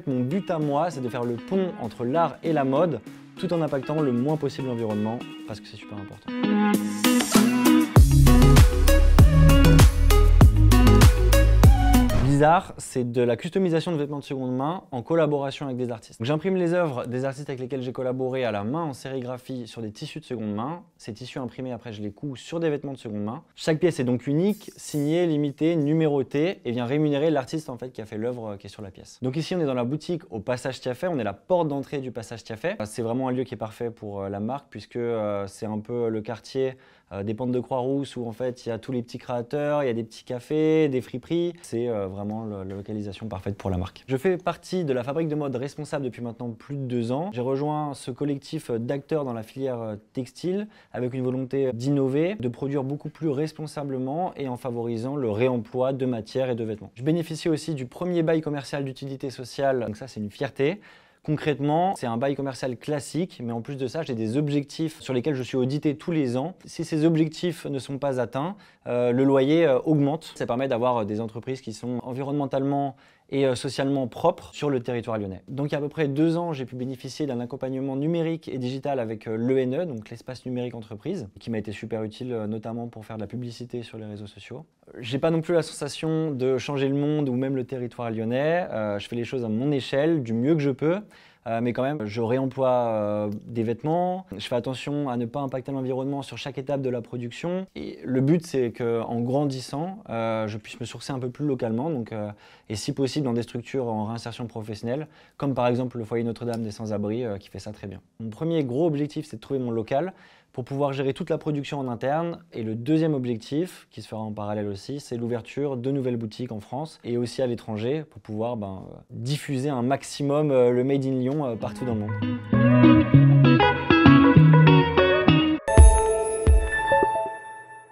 Mon but à moi, c'est de faire le pont entre l'art et la mode, tout en impactant le moins possible l'environnement, parce que c'est super important. Bizarre, c'est de la customisation de vêtements de seconde main en collaboration avec des artistes. J'imprime les œuvres des artistes avec lesquels j'ai collaboré à la main en sérigraphie sur des tissus de seconde main. Ces tissus imprimés, après, je les couds sur des vêtements de seconde main. Chaque pièce est donc unique, signée, limitée, numérotée et vient rémunérer l'artiste en fait qui a fait l'œuvre qui est sur la pièce. Donc ici, on est dans la boutique au Passage Tiafet. On est la porte d'entrée du Passage Tiafet. C'est vraiment un lieu qui est parfait pour la marque puisque c'est un peu le quartier des pentes de Croix-Rousse où en fait il y a tous les petits créateurs, il y a des petits cafés, des friperies. C'est vraiment la localisation parfaite pour la marque. Je fais partie de la fabrique de mode responsable depuis maintenant plus de 2 ans. J'ai rejoint ce collectif d'acteurs dans la filière textile avec une volonté d'innover, de produire beaucoup plus responsablement et en favorisant le réemploi de matières et de vêtements. Je bénéficie aussi du premier bail commercial d'utilité sociale, donc ça c'est une fierté. Concrètement, c'est un bail commercial classique, mais en plus de ça, j'ai des objectifs sur lesquels je suis audité tous les ans. Si ces objectifs ne sont pas atteints, le loyer augmente. Ça permet d'avoir des entreprises qui sont environnementalement et socialement propres sur le territoire lyonnais. Donc il y a à peu près 2 ans, j'ai pu bénéficier d'un accompagnement numérique et digital avec l'ENE, donc l'espace numérique entreprise, qui m'a été super utile notamment pour faire de la publicité sur les réseaux sociaux. J'ai pas non plus la sensation de changer le monde ou même le territoire lyonnais. Je fais les choses à mon échelle, du mieux que je peux. Mais quand même, je réemploie des vêtements, je fais attention à ne pas impacter l'environnement sur chaque étape de la production. Et le but, c'est qu'en grandissant, je puisse me sourcer un peu plus localement, et si possible dans des structures en réinsertion professionnelle, comme par exemple le foyer Notre-Dame des Sans-Abri qui fait ça très bien. Mon premier gros objectif, c'est de trouver mon local pour pouvoir gérer toute la production en interne. Et le deuxième objectif, qui se fera en parallèle aussi, c'est l'ouverture de nouvelles boutiques en France et aussi à l'étranger pour pouvoir diffuser un maximum le Made in Lyon partout dans le monde.